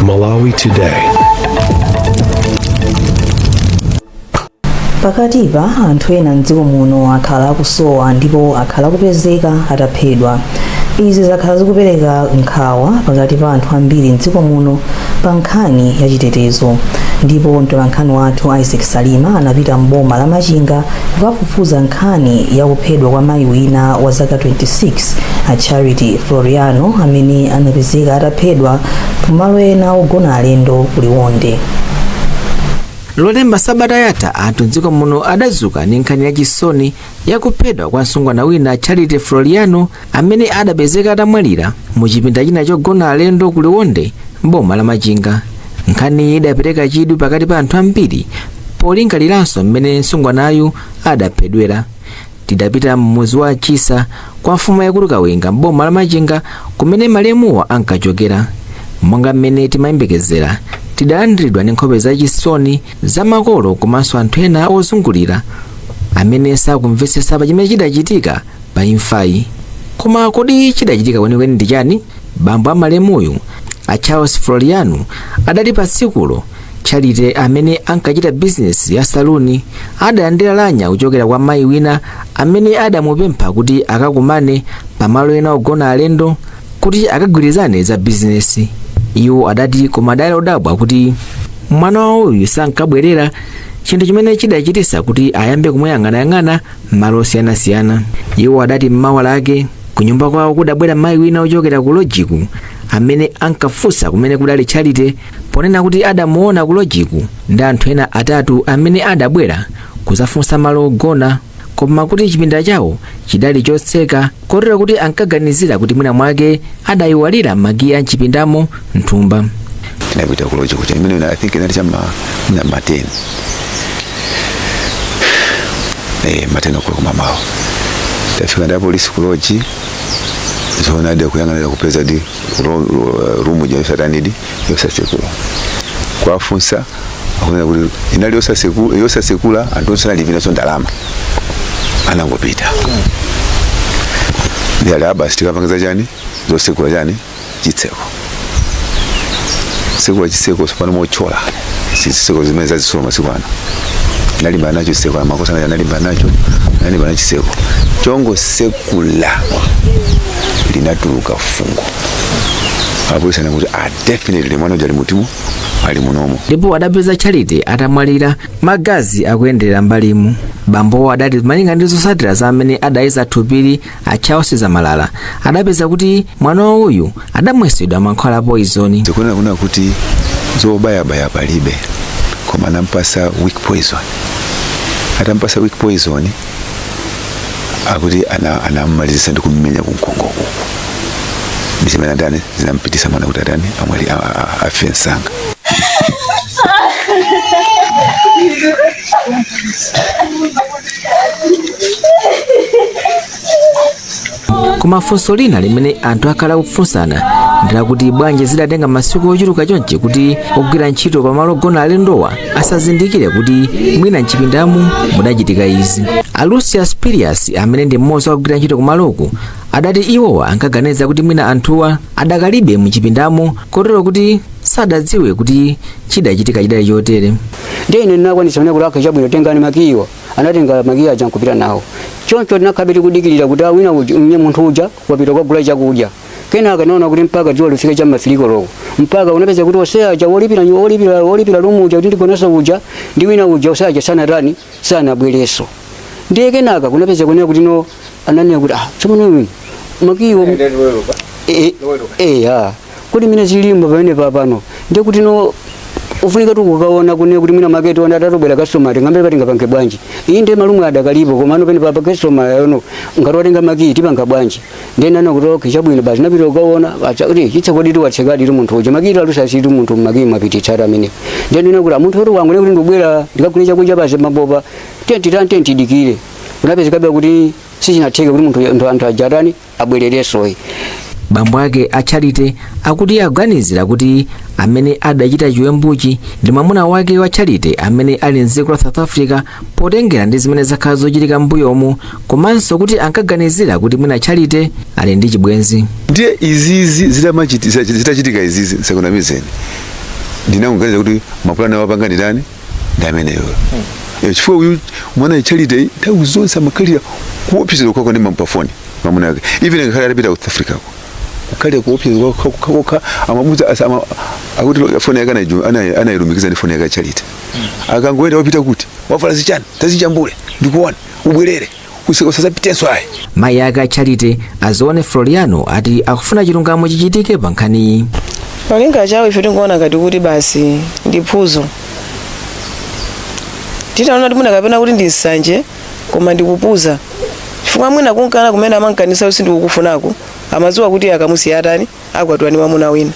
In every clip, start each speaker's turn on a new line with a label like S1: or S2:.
S1: Malawi Today.
S2: Pakatipa anthu ena mdziko muno akhala akusowa ndipo akhala kupezeka ataphedwa. Izi zakhala zikupereka nkhawa pakati pa anthu ambiri mdziko muno pa nkhani ya chitetezo. Ndipo mtolankhani wathu Isaac Salima anapita mboma la Machinga kukafufuza nkhani ya kuphedwa kwa mayi wina wa zaka 26 a Charity Floriano amene anapezeka ataphedwa pamalo ena ogona alendo kuliwonde.
S3: Lolemba sabata yatha anthu mdziko muno adazuka ndi nkhani yachisoni yakuphedwa kwa msungwana wina Charity Floriano amene adapezeka atamwalira mu chipinda china chogona alendo kuliwonde mboma la Machinga. Nkhani idapereka chidwi pakati pa anthu ambiri polingaliranso mmene msungwanayu adaphedwera. Tidapita mmuzi wa Chisa kwa mfumu yakulu Kawenga mboma la Machinga kumene malemuwa ankachokera. Monga mmene timayembekezera tidalandiridwa ndi nkhope zachisoni za makolo komanso anthu ena ozungulira amene sakumvetsetsa pa chimene chidachitika pa imfayi. Koma kodi chidachitika kwenikweni ndi chani? Bambo amalemuyu a Charles Floriano adati pa tsikulo Charity amene ankachita bizinesi ya saluni adalandira lanya kuchokera kwa mayi wina amene adamupempha kuti akakumane pamalo ena ogona alendo kuti akagwirizane za bizinesi. Iwo adati koma adali odabwa kuti mwana wawoyu sankabwerera, chinthu chimene chidachitisa kuti ayambe kumuyang'anayang'ana malo osiyanasiyana. Iwo adati mmawa lake ku nyumba kwawo kudabwera mayi wina ochokera ku lojiku amene ankafunsa kumene kudali Charity ponena kuti adamuona ku lojiku ndi anthu ena atatu amene adabwera kuzafunsa malo ogona, koma kuti chipinda chawo chidali chotseka kotero kuti ankaganizira kuti mwina mwake adayiwalira magiya a mchipindamo mthumba.
S4: Tinapita ku lojiku chimene I think inali chama na mateni. Mateni kwa kumamawo. Tafika ndipo polisi ku loji zona hadi kuyangana kupeza di rumu ya satanidi yosasekula kwa funsa akuna kuti inali yosasekula antosana livina so ndalama anangopita ndi alaba sitikapangeza chani zosekula chani chitseko sekula chitseko sopano mochola siseko zimene zazisoma masiku ano nalimba nacho chitseko amakosa nalimba nacho chitseko chongo sekula linatuluka fungo apolisi anakuti definitely mwana ujali mutimu ali munomo.
S3: Ndipo adapeza Charity atamwalira magazi akuyenderera mbalimu. Bambo adati malinga ndi zosatira za amene adaiza thupiri a Charles Zamalala adapeza kuti mwana uyu adamwesedwa mankhwala a poison.
S4: Kuna kuti zobaya palibe koma anampasa weak poison. Atampasa weak poison akuti anamalizisa ndi kumenya kunkongo huko. Bisimena ndani zinampitisa mwana kuti ndani amwali afensanga.
S3: Koma funso lina limene anthu akhala kufunsana ndila kuti bwanji zidatenga masiku ochuluka chonchi kuti ogwira ntchito pamalo ogona alendowa asazindikire kuti mwina mchipindamu mudachitika izi. Lucia Spirius amene ndi mmodzi ogwira ntchito kumaloko adati iwowa ankaganiza kuti mwina anthuwa adakalibe mchipindamo kotero kuti sadadziwe kuti chidachitika chidali chotere.
S5: Ndine nakwanisa kulaka chabwino tengani makiwa anatenga makiwa aja nkupita nawo choncho tinakhabiri kudikirira kuti wina unye munthu uja wapita kwagula chakudya kenaka naona kuti mpaka dziwa lifike cha mafiriko loko mpaka unapeza kuti osea cha wolipira lumu uja kuti ndigonasa uja ndi wina uja osea sana rani sana bwereso ndiye kenaka kunapeza kunena kuti no anania kuti tsono makiwa kuti mina zilimba pamene papano ndiye kuti no ufunika tu kukaona kune kuti mwina market wanda atatobwera customer ngambe patinga pange bwanji inde malumu adakalipo koma ano pene papa customer yono ngatotenga makiti panga bwanji ndena na kutoka chabwino basi napita ukaona acha kuti chitsakodi tu watsekadi tu munthu uja makiti alusasi tu munthu makiti mapiti tsara amene ndena kuti munthu uri wangu kuti ndubwera ndikakulicha kunja basi maboba tenti dikire unapeza kabla kuti sichinatheka kuti munthu anthu ajarani abwerereso
S3: bambo ake a Charity akuti aganizira kuti amene adachita chiwembuchi ndi mwamuna wake wa Charity amene ali mdziko la South Africa potengera ndi zimene zakhala zochitika mbuyomu, komanso kuti ankaganizira kuti mwina Charity ali ndi chibwenzi.
S4: Ndiye izizi zitachitika izizi sekunamizeni ndinakuganiza kuti mapulani wapanga ndi ndani ndi ameneyo. Chifukwa uyu mwana Charity nthawi zonse amakhalira kuopseza kwako ndi mampafoni mwamuna wake, even ngakhale atapita South Africa kale kuopseza kwako amamuza akuti foni yake anayilumikiza ndi foni yake Charity. Akangoenda wapita kuti wavala zichani tazichambule ndikuona ubwerere usasapitenso ayi.
S3: Mayi ake a Charity Azoone Floriano ati akufuna chilungamo chichitike pa nkhaniyi.
S1: Malinga chawo ife tingoona ngati kuti basi ndi phuzo. Titaona kuti mwina kapena kuti ndi nsanje koma ndikupuza. Chifukwa mwina kunkana kumene amankanisa usindu ukufunako amadziwa kuti akamusiya atani akwatwani mwamuna wina.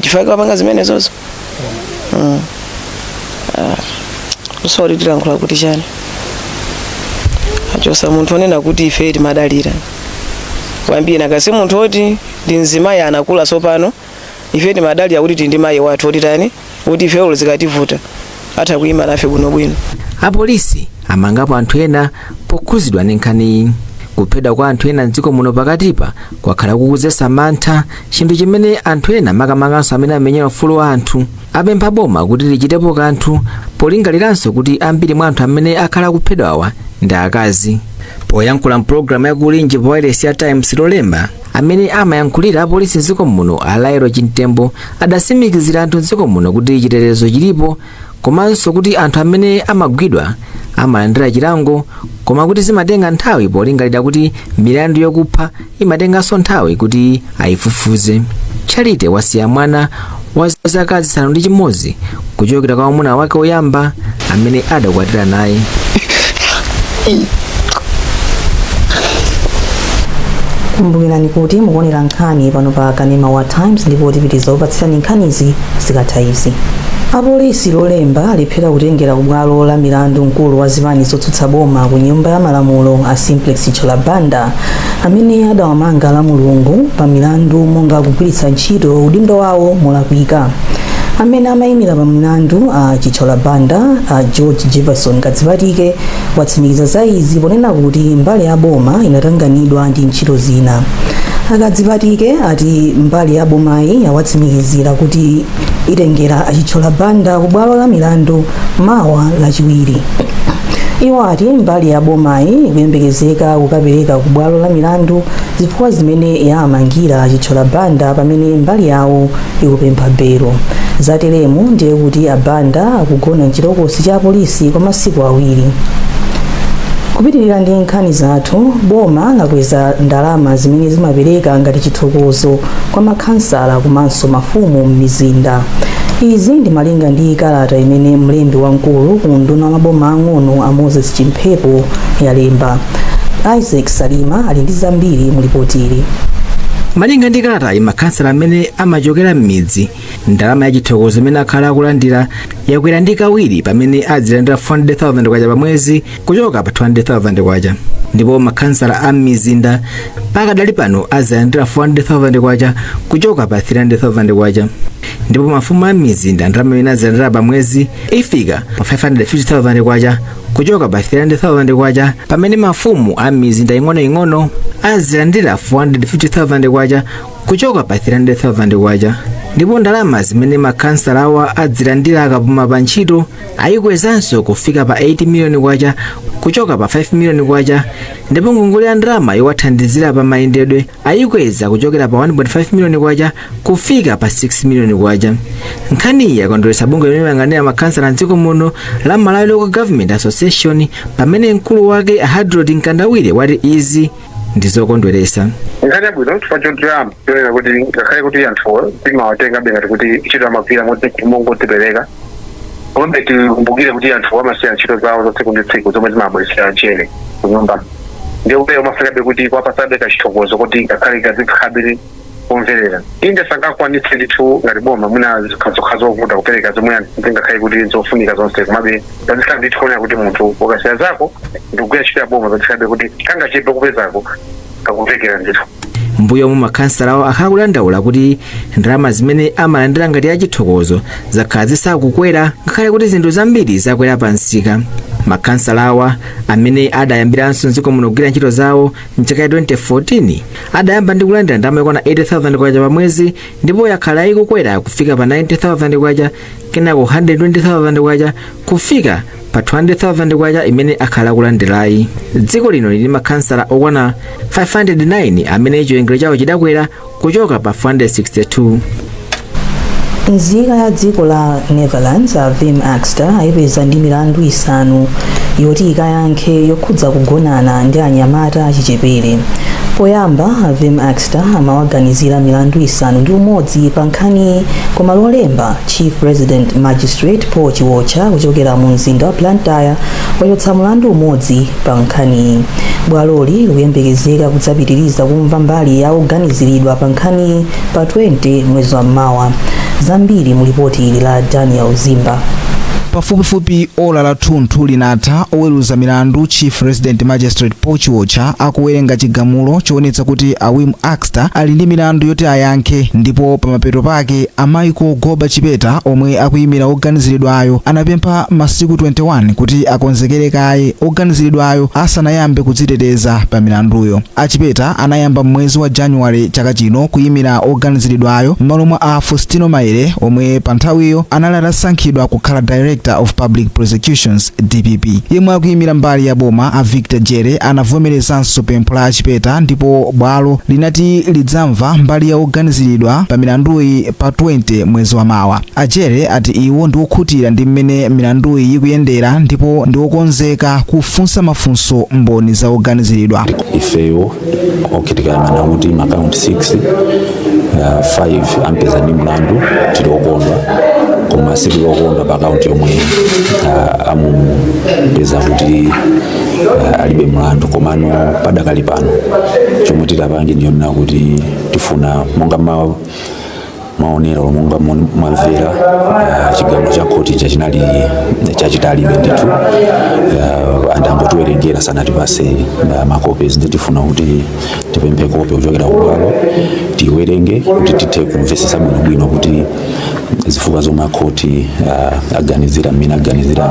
S1: Chifukwa wapanga zimene zozo. Sorry tilankhula kuti chani. Achosa munthu onena kuti ife timadalira. Kwambiri nakasi munthu oti ndi mzimayi anakula sopano ife timadalira kuti ndi mayi wathu oti tani kuti ife olozikativuta atha kuyima nafe bwino.
S3: Apolisi amangapo anthu ena pokhuzidwa ndi nkhaniyi. Kuphedwa kwa anthu ena mdziko muno pakatipa kwakhala kukuzetsa mantha, chinthu chimene anthu ena makamanganso amene amenyera ufulu wa anthu apempha boma kuti lichitepo kanthu, polingaliranso kuti ambiri mwa anthu amene akhala kuphedwawa ndi akazi. Poyankhula mpulogalamu yakulinji pa wireless ya Times lolemba, amene amayankhulira apolisi mdziko muno Alairo Chintembo adasimikizira anthu mdziko muno kuti chitetezo chilipo, komanso kuti anthu amene amagwidwa amalandira chilango, koma kuti zimatenga nthawi polingalira kuti milandu yokupha imatenganso nthawi kuti ayifufuze. Charity wasiya mwana wa zaka zisanu ndi chimodzi kuchokera kwa mwamuna wake oyamba amene adakwatira naye.
S2: Kumbukirani kuti mukuonera nkhani pano pa Kanema wa Times ndipo tipitiza kupatsirani nkhanizi zikatha izi. Apolisi lolemba aliphera kutengera kubwalo la milandu mkulu wa zipani zotsutsa boma ku nyumba ya malamulo a Simplex Cholabanda amene adawamanga la Mulungu pa milandu monga kugwiritsa ntchito udindo wawo molakwika. Amene amayimira pa milandu a Cholabanda a George Jefferson Kadzivatike watsimikiza za izi ponena kuti mbali ya boma inatanganidwa ndi ntchito zina. Akadzivatike ati mbali ya bomayi yawatsimikizira kuti itengera a Cholabanda ku bwalo la milandu mawa lachiwiri. Iwo ati mbali ya bomayi ikuyembekezeka kukapereka ku bwalo la milandu zifukwa zimene yamangira a Cholabanda pamene mbali yawo ikupempha belo. Zateremu ndiye kuti abanda akugona mchitokosi cha polisi kwa masiku awiri. Kupitirira ndi nkhani zathu, boma lakweza ndalama zimene zimapereka ngati chithokozo kwa makhansala komanso mafumu m'mizinda. Izi ndi malinga ndi kalata imene mlembi wamkulu ku nduna wa maboma ang'ono a Moses Chimphepo yalemba. Isaac Salima ali ndi zambiri mu ripotili.
S3: Malinga ndi kalata makhansala amene amachokera m'midzi, ndalama ya chithokozo imene akhala akulandira yakwera ndi kawiri pamene azilandira 400,000 kwacha pa mwezi kuchoka pa 200,000 kwacha. Ndipo makhansala a m'mizinda pakadali pano azilandira 400,000 kwacha kuchoka pa 300,000 kwacha. Ndipo mafumu a m'mizinda ndalama imene azilandira pa mwezi ifika pa 550,000 kwacha kuchoka pa 300,000 kwacha, pamene mafumu a m'mizinda ing'onoing'ono azilandira 450,000 kwacha kuchoka pa 300,000 kwacha. Ndipo ndalama zimene makhansala awa azilandira akapuma pa ntchito ayikwezanso kufika pa 80 miliyoni kwacha kuchoka pa 5 miliyoni kwacha. Ndipo ngongole ya ndalama yowathandizira pa mayendedwe ayikweza kuchokera pa 1.5 miliyoni kwacha kufika pa 6 miliyoni kwacha. Nkhaniyi yakondweretsa bungwe limene limayang'anira makhansala mdziko muno la Malawi Local Government Association, pamene mkulu wake Hadrod Nkandawire wati izi ndizokondweretsa.
S6: Nkhani yabwino chifukwa choyamba toyera kuti ngakhale kuti anthu timawatenga ngati kuti ntchito amagwira mongotipereka, kombe tikumbukire kuti anthu amasiya ntchito zawo za tsiku ndi tsiku zomwe zimabweresera mchere ku nyumba. Ndiye kuti umafikabe kuti kwapasabe kachithokozo kuti ngakhale kazikhabiri kumverera. Inde sangakwanitse ndithu ngati boma mwina zikhazo zovuta kupereka zomwe ngakhale kuti zofunika zonse komabe pazikhala ndithu kuonera kuti munthu ukasiya zako ndikugwira ntchito ya boma pazikhabe kuti kangachepe kupezako kakuvekera ndithu.
S3: mbuyo mu makansalawo akhala kudandaula kuti ndalama zimene amalandira ngati achithokozo zakhala zisakukwera ngakhale kuti zinthu zambiri zakwera pansika. Makansalawa amene adayambiranso mdziko muno kugwira ntchito zawo mchaka ya 2014 adayamba ndi kulandira ndalama yokwana 80,000 kwacha pa mwezi, ndipo yakhala ikukwera kufika pa 90,000 kwacha, kenako 120,000 kwacha, kufika pa 200,000 kwacha imene akhala kulandirayi. Dziko lino lili makansala okwana 509 amene chiwerengero chawo chidakwera kuchoka pa 462.
S2: Nzika ya dziko la Netherlands Wim Axter ayipeza ndi milandu 5 yoti ikayankhe yokhudza kugonana ndi anyamata achichepere. Poyamba Wim Axter amawaganizira milandu 6 pa nkhani, koma lolemba Chief Resident Magistrate Paul Chiwocha kuchokera mu mzinda wa Blantyre wachotsa mlandu umodzi pa nkhani. Bwaloli likuyembekezeka kudzapitiriza kumva mbali ya oganiziridwa pa nkhani pa 20 mwezi wa Mawa. Zambiri mu ripoti ili la Daniel Zimba.
S7: Pafupifupi ola la thunthu linatha oweruza milandu Chief Resident Magistrate Paul Chiwocha akuwerenga chigamulo choonetsa kuti Wim Axter ali ndi milandu yoti ayankhe, ndipo pamapeto pake Amaiko Goba Chipeta omwe akuyimira oganiziridwayo anapempha masiku 21 kuti akonzekere kaye oganiziridwayo asanayambe kudziteteza pa milanduyo. Achipeta anayamba mwezi wa January chaka chino kuyimira oganiziridwayo m'malo mwa Faustino Maere omwe pa nthawiyo anali atasankhidwa kukhala Director of Public Prosecutions DPP. Yemwe akuyimira mbali ya boma Victor Jere anavomerezanso pempho la Achipeta, ndipo bwalo linati lidzamva mbali ya oganiziridwa pa milanduyi pa 20 mwezi wa Mawa. Ajere ati iwo ndi okhutira ndi mmene milanduyi ikuyendera ndipo ndi okonzeka kufunsa mafunso mboni za oganiziridwa.
S8: Ifeyo okitikana kuti account 6 5 ampeza ndi mlandu tilokondwa, koma sitilokondwa pa account yomwe amupeza kuti alibe mlandu. Komano padakali pano chomwe titapange ndiyona kuti tifuna monga maonero monga mwamvera chigamulo cha khoti chachinali chachitalibe ndithu andangotiwerengera sanatipase makopi. Tifuna kuti tipemphe kopi kuchokera kubwalo tiwerenge kuti tithe kumvesesa bwinobwino kuti zifukwa zomwe akhoti aganizira mmene aganizira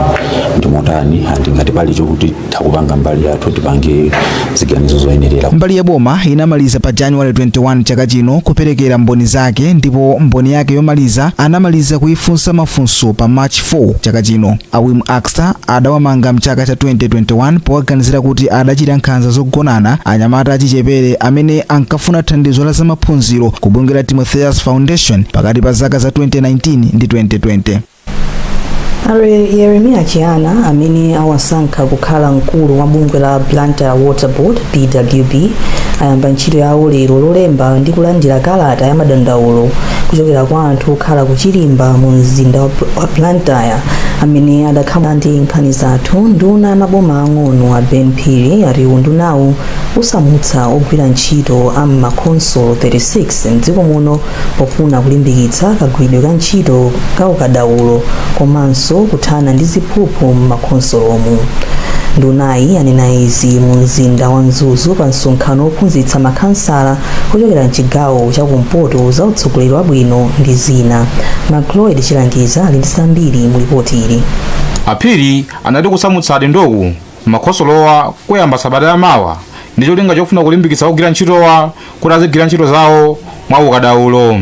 S8: ndi motani, andi ngati pali chokuti takupanga mbali yathu tipange ziganizo zoyenerera.
S7: Mbali ya boma inamaliza pa January 21 chaka chino kuperekera mboni zake, ndipo mboni yake yomaliza anamaliza kuifunsa mafunso pa March 4 chaka chino. Wim Axter adawamanga mchaka cha 2021 powaganizira kuti adachita nkhanza zogonana anyamata achichepere amene ankafuna thandizo la zamaphunziro ku bungwe la Timotheus Foundation pakati pa zaka za 2019 ndi 2020.
S2: Yeremia Chiana amene awasankha kukhala mkulu wa bungwe la Blantyre Water Board BWB ayamba ntchito yawo lero lolemba ndi kulandira kalata ya madandaulo kuchokera kwa anthu okhala kuchilimba mu mzinda wa Blantyre amene adakhala ndi nkhani zathu. Nduna ya maboma ang'ono a Ben Phiri ati undunawo usamutsa ogwira ntchito a makhonsolo 36 mdziko muno pofuna kulimbikitsa kagwiridwe ka ntchito ka ukadaulo komanso kuthana ndi ziphuphu m'makhonsolomu. Ndunayi anena izi mu mzinda wa Mzuzu pa msonkhano ophunzitsa makhansala kuchokera mchigawo chakumpoto za utsogoleri wabwino ndi zina. Macloyd Chilangiza ali ndi zambiri mu ripoti ili.
S9: Aphiri anati kusamutsa adendoku makhonsolowa kuyamba sabata ya mawa ndi cholinga chofuna kulimbikitsa ogwira ntchitowa kuti azigwira ntchito zawo mwa ukadaulo.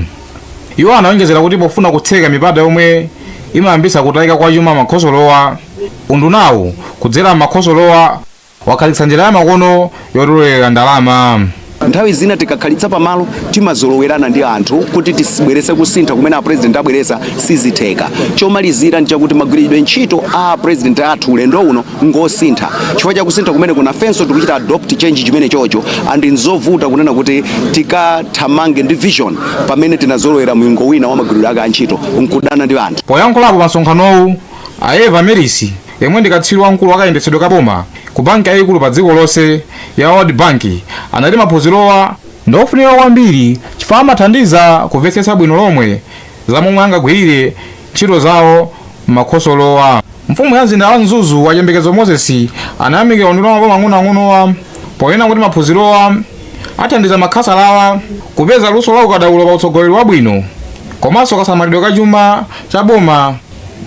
S9: Iwo anawonjezera kuti pofuna kutseka mipata yomwe imayambisa kutayika kwa chuma makhonsolowa, undunawo kudzera makhonsolowa wakhalitsa njira ya makono yotolera ndalama.
S10: Nthawi zina tikakhalitsa pamalo timazolowerana ndi anthu kuti tisibwerese kusintha kumene apresident abweresa sizitheka. Chomalizira nchakuti magwiridwe ntchito a president athu ulendo uno ngosintha. Chifukwa cha kusintha kumene kuna fenso tikuchita adopt change chimene chocho andi nzovuta kunena kuti tikathamange ndi vision pamene tinazolowera mwingo wina wa magwiridwe ake a ntchito nkudana ndi anthu.
S9: Poyankhulapo pa msonkhanowu Eva Merisi yemwe ndi katswiri wamkulu wakayendetsedwe kaboma ku banki yayikulu pa dziko lonse ya World Bank anati maphunzirowa ndofunika kwambiri chifukwa amathandiza kumvetsetsa bwino lomwe za momwe angagwirire ntchito zawo makhonsolowa. Mfumu ya mzinda wa Mzuzu wa Chembekezo Moses anayamikira unduna wa maboma ang'onoang'onowa poyena kuti maphunzirowa athandiza makhasalawa kupeza luso la ukadaulo pa utsogoleri wabwino komanso kasamalidwe ka chuma cha boma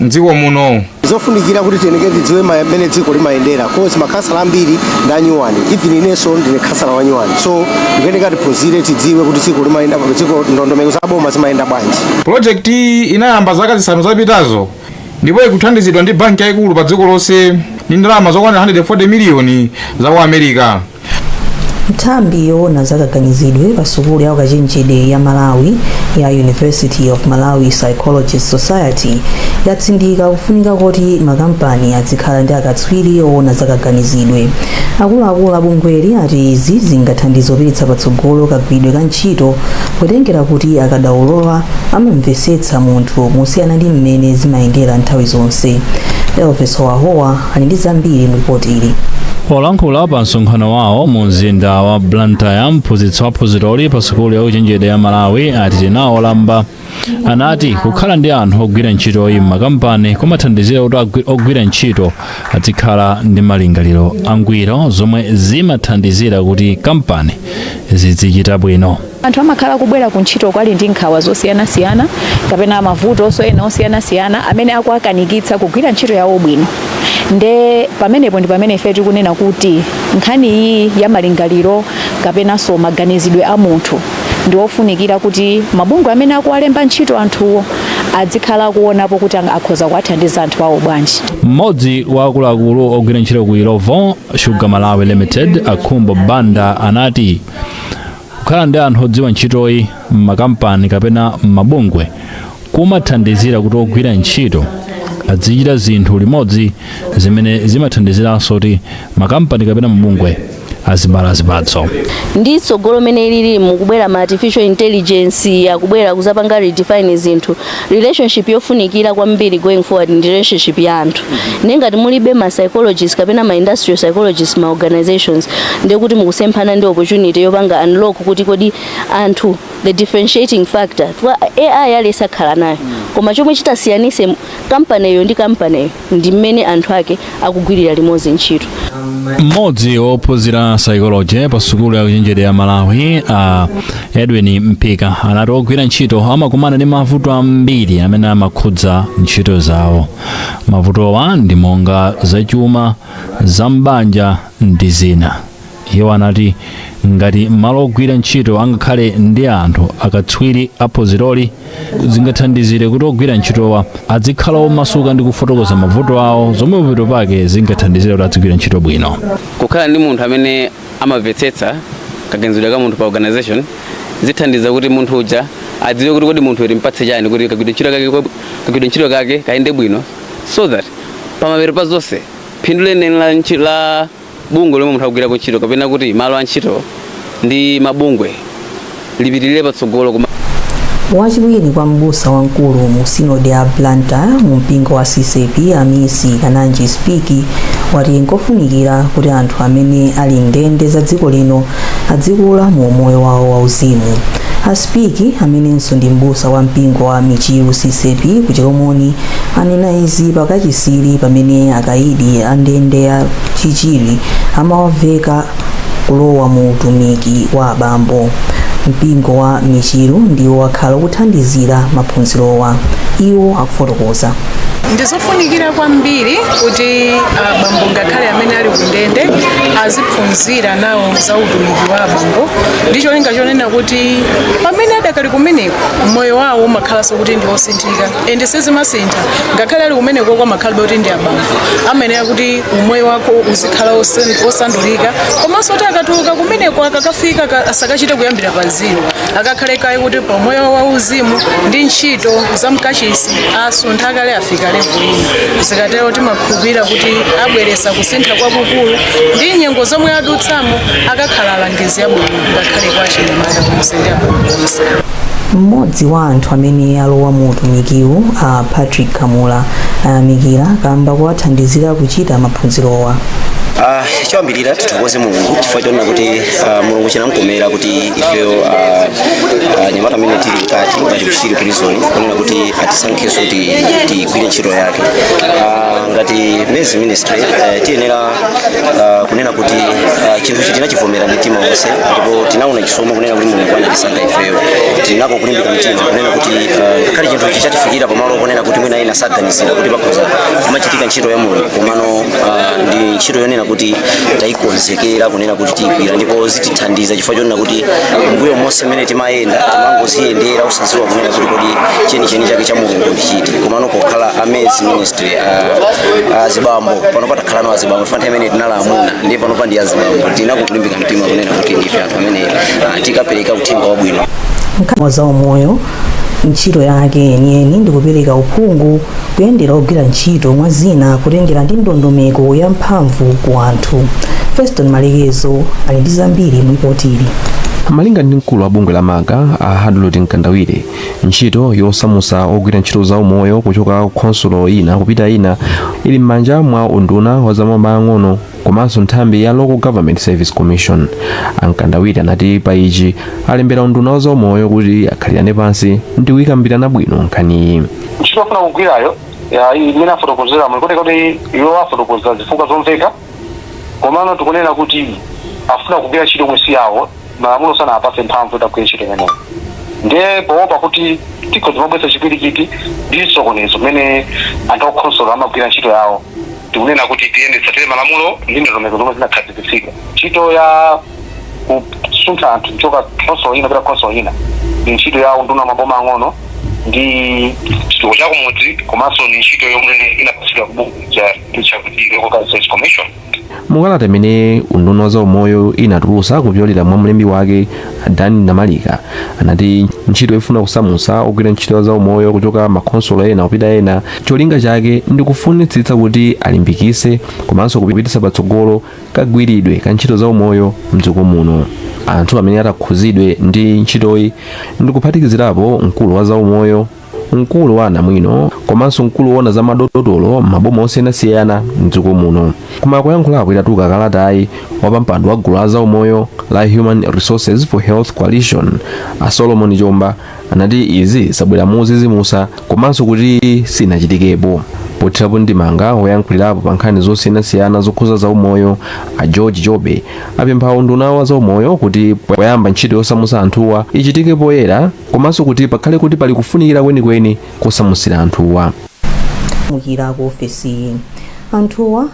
S9: mdziko muno.
S11: Zofunikira kuti teneke tidziwe mmene dziko limayendera kozi makhasala ambiri ndi anyuwani, even inenso ndine khasala wa nyuwani, so ndikuyeneka tiphunzire tidziwe kuti dziko limayenda dziko ndondomeko za boma zimayenda bwanji.
S9: Project iyi inayamba zaka zisanu zapitazo ndipo ikuthandizidwa ndi banki yaikulu pa dziko lonse ndi ndalama zokwana 140 miliyoni za ku America.
S2: Nthambi yoona zakaganizidwe pa sukulu ya ukachenjede ya Malawi ya University of Malawi Psychologist Society yatsindika kufunika kuti makampani azikhala ndi akatswiri oona zakaganizidwe. Akuluakulu abungweli ati izi zingathandize kupititsa patsogolo kagwiridwe ka ntchito kutengera kuti akadaulowa amamvetsetsa munthu mosiyana ndi mmene zimayendera nthawi zonse. Elvis Wahowa ali ndi zambiri mu ripoti ili.
S12: Polankhula pa msonkhano wawo mu mzinda wa Blantyre, mphunzitsi wa phunziroli pa sukulu ya ukachenjede ya Malawi ati Tinawo Lamba anati kukhala ndi anthu ogwira ntchitoyi m'makampani kumathandizira kuti ogwira ntchito azikhala ndi malingaliro angwiro zomwe zimathandizira kuti kampani zizichita bwino.
S13: Anthu amakhala kubwera ku ntchito kwali ndi nkhawa zosiyanasiyana kapena mavuto ena osiyanasiyana amene akuakanikitsa kugwira ntchito yawo bwino. Nde pamenepo ndi pamene ife tikunena kuti nkhani iyi ya malingaliro kapenanso maganizidwe a munthu ndi ofunikira kuti mabungwe amene akuwalemba ntchito anthuwo azikhala kuonapo kuti akhoza kuwathandiza anthu awo bwanji.
S12: Mmodzi wa akuluakulu ogwira ntchito ku Ilovo Sugar Malawi Limited Akhumbo Banda anati kukhala ndi anthu odziwa ntchitoyi m'makampani kapena m'mabungwe kumathandizira kuti ogwira ntchito azichita zinthu limodzi zimene zimathandiziranso kuti makampani kapena mabungwe azibala zipatso.
S14: Ndi tsogolo mene lili mukubwera ma artificial intelligence yakubwera kuzapanga redefine zinthu, relationship yofunikira kwambiri going forward ndi relationship ya anthu. Nengati mulibe ma psychologists kapena ma industrial psychologists ma organizations ndekuti mukusemphana ndi opportunity yopanga unlock kuti kodi anthu the differentiating factor AI alesa khala nayo koma chomwe chitasiyanise company yo ndi company ndi mmene anthu ake akugwirira limodzi ntchito.
S12: Mmodzi wophunzira psychology pa sukulu ya ukachenjede ya Malawi Edwin Mpika anati ogwira ntchito amakumana ndi mavuto ambiri amene amakhudza ntchito zawo. Mavutowa ndi monga zachuma, zambanja ndi zina. Iwo anati ngati malo ogwira ntchito angakhale ndi anthu akatswiri aphunziroli zingathandizire kuti ogwira ntchitowa azikhala omasuka ndi kufotokoza mavuto awo zomwe pambuyo pake zingathandizire kuti azigwira ntchito bwino.
S15: Kukhala ndi munthu amene amamvetsetsa kaganizidwe ka munthu pa organization zithandiza kuti munthu uja adziwe kuti kodi munthu mpatse chani kuti kagwidwe ntchito kake kayende bwino so that pamapeto pa zonse phindu leneni la bungwe lomwe munthu akugwira ntchito kapena kuti malo a ntchito ndi mabungwe lipitirire patsogolo.
S2: Wachiwiri kwa mbusa wamkulu mu sinodi ya Blantyre mu mpingo wa CCP Amisi Kananji Spiki wati nkofunikira kuti anthu amene ali ndende za dziko lino adzikula mu moyo wawo wauzimu. Aspiki amenenso ndi mbusa wa mpingo wa Michiru CCP ku Chiromoni anena izi pakachisiri pamene akaidi a ndende ya chichiri amawaveka kulowa mu utumiki wa abambo. Mpingo wa Michiru ndiwo wakhala kuthandizira maphunzirowa. Iwo akufotokoza.
S16: Ndizofunikira kwambiri kuti abambo ngakhale amene ali kundende aziphunzira nawo za utumiki wa abambo. Ndicho linga chonena kuti pamene adakali kumeneko moyo wawo umakhalanso kuti ndi osinthika ende sezimasintha ngakhale ali kumeneko kwa makhalidwe kuti ndi abambo ameneya kuti umoyo wako uzikhala osandulika komanso kuti akatuluka kumeneko akakafika asakachite kuyambira pa zero akakhale kayi kuti pa moyo wa uzimu ndi ntchito za mkachisi asuntha kale afika level ino zikatero timakhulupirira kuti abweresa kusintha kwakukulu ndi nyengo zomwe adutsamo akakhala alangizi abwino ngakhale kwa chinyamata kumusendera kumunsi.
S2: Mmodzi wa anthu amene alowa mu utumikiwu Patrick Kamula ayamikira kamba kuwathandizira kuchita maphunzirowa.
S17: choyambirira tithokoze mulungu chifukwa chonena kuti mulungu chinamkomera kuti ifeyo nyamata amene tili mkati ngati kuchitiri prison kunena kuti atisankheso kuti tigwire ntchito yake ngati Mezi Ministry tiyenera kunena kuti chinthu ichi tinachivomera mtima wonse ndipo tinaona chisomo kunena kuti mulungu anatisankha ifeyo tinako kulimbika mtima kunena kuti ngakhale chinthu ichi chatifikira pamalo kunena kuti mwina ina saganizira kuti pakhoza kumachitika ntchito ya mulungu komano ndi ntchito yonena kuti tayikonzekera kunena kuti tiyigwira ndipo zitithandiza chifukwa chonena kuti mbuyo monse mmene timayenda timangoziyendera usaziwa kunena kuti kodi chenicheni chake cha mulungu ndichiti komano pokhala Mezi Ministry azibambo pano patakhala no azibambo fanta imene tinalamuna ndi pano pa ndi azibambo tinako kulimbika mtima kunena kuti ndife anthu amene tikapereka uthenga wabwino
S2: nkhani za umoyo. Ntchito yake yeniyeni ndi kupereka uphungu kuyendera ogwira ntchito mwa zina kutengera ndi ndondomeko ya mphamvu ku anthu. Feston Malekezo ali ndi zambiri mu ripoti ili.
S18: Malinga ndi mkulu wa bungwe la Maga Hadlot Nkandawire, ntchito yosamusa ogwira ntchito za umoyo kuchoka ku konsulo ina kupita ina ili m'manja mwa unduna wa zamaboma ang'ono komanso nthambi ya Local Government Service Commission. Nkandawire anati pa ichi alembera unduna wa zaumoyo kuti akhalirane pansi ndi kuyikambirana bwino nkhaniyi.
S6: Ntchito afuna kugwirayo imene afotokozera kuti iwo afotokoza zifukwa zomveka komano tikunena kuti afuna kugwira ntchito mwesi yawo malamulo sana apase mphamvu takugwira ntchito imeneyo ndiye poopa kuti tikhoza mabwesa chipirikiti ndi sokonezo mmene anthu okhonsolo amagwira ntchito yawo tikunena kuti tiyendetsa tere malamulo ndi ndondomeko zomwe zinakhazikitsidwa. Ntchito ya kusuntha anthu kuchoka khonsolo ina kupita khonsolo ina ndi ntchito ya unduna wa maboma ang'ono ndi chituko cha kumudzi komanso ni ntchito yomwe inapasidwa kubungwe chakuti Local Government Service Commission.
S18: Mukalata imene unduna wa zaumoyo inatulutsa kupyolera mwa mlembi wake Dani Namalika anati ntchito ifuna kusamusa ogwira ntchito ya zaumoyo kuchoka makhonsolo ena kupita ena cholinga chake ndi kufunitsitsa kuti alimbikise komanso kupititsa patsogolo kagwiridwe ka ntchito zaumoyo mdziko muno. Anthu amene atakhuzidwe ndi ntchitoyi ndi kuphatikizirapo mkulu wa zaumoyo, mkulu wa anamwino komanso mkulu wona za madotolo maboma osiyanasiyana mdziko muno. Koma kuyankhulapo itatuka kalatayi wapampando wa gulu la zaumoyo la Human Resources for Health Coalition Solomon Chomba anati izi zabwera mozizimusa komanso kuti sinachitikepo. Potherapo ndimanga woyankhulirapo pa nkhani zosiyanasiyana zokhuza zaumoyo George Jobe apempha unduna wa zaumoyo kuti poyamba ntchito yosamusa anthuwa ichitike poyera komanso kuti pakhale kuti pali kufunikira kwenikweni kosamusira anthuwa.
S2: Mukira ku ofisi anthuwa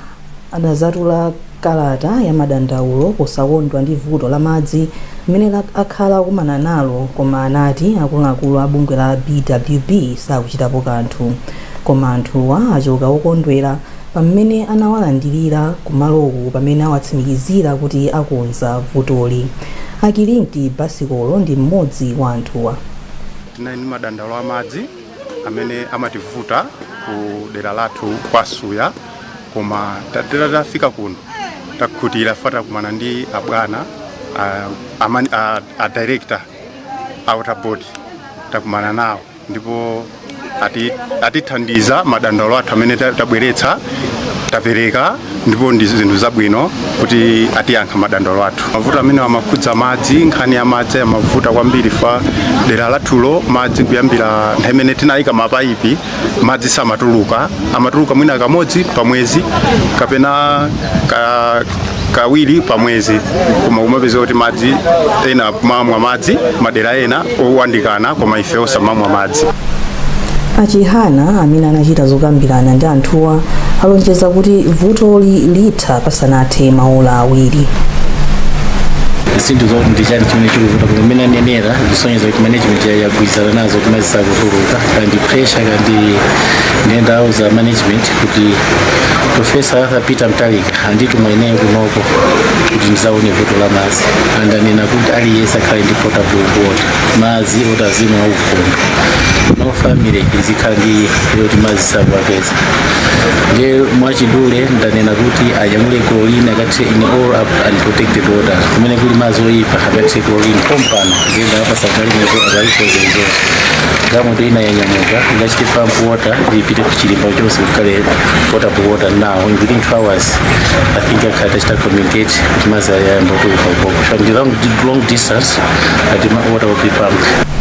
S2: anazatula kalata ya madandaulo posakondwa ndi vuto la madzi mmene akhala akumana nalo koma anati akuluakulu a bungwe la BWB sakuchitapo kanthu. Koma anthuwa achoka okondwera pamene anawalandirira kumaloku pamene awatsimikizira kuti akonza vutoli. Akilinti Basikolo ndi mmodzi wa anthuwa.
S19: Tinali ndi madandaulo amadzi amene amativuta ku dera lathu kwa Suya koma tafika kuno takhutira fata kumana ndi abwana a director outer board takumana nawo ndipo atithandiza madandaulo athu amene tabweretsa tapereka ndipo ndi zinthu zabwino kuti atiyankha madandaulo athu. Mavuto amene amakhudza madzi, nkhani ya madzi amavuta kwambiri fa dera lathulo madzi kuyambira nthawi imene tinayika mapayipi madzi samatuluka, amatuluka mwina kamodzi pa mwezi kapena kawiri pa mwezi koma kumapeza kuti madzi ena mamwa madzi madera ena owandikana koma ife osamamwa madzi.
S2: Achihana amene anachita zokambirana ndi anthuwa alonjeza kuti vutoli litha pasanathe maola awiri.
S20: Zinthu zoti ndichali chimene chikuvuta kumene anenera zisonyeza kuti management yagwirizana nazo kuti madzi sakutuluka kandi pressure kandi ndawo za management kuti Professor Arthur Peter Mtalika anditi mweneyo kunoko kuti ndizaone vuto la madzi andanena kuti aliyense akhale ndi potable water madzi otazimwa aukondo no family izikhala ndi kuti madzi sakupeza. Nge mwachidule ndanena kuti anyamule chlorine akati in all up and protected water kumene kuli madzi oyipa akati chlorine pompano ngenda apa sakali mwezo akalifozezo galimoto ina yanyamuka ingachite pump water ipite kuchilimba chose kukale potable water now within 2 hours. I think akata chita communicate kuti mazi ayamba kuipa ukoko. From the long distance, water will be pumped.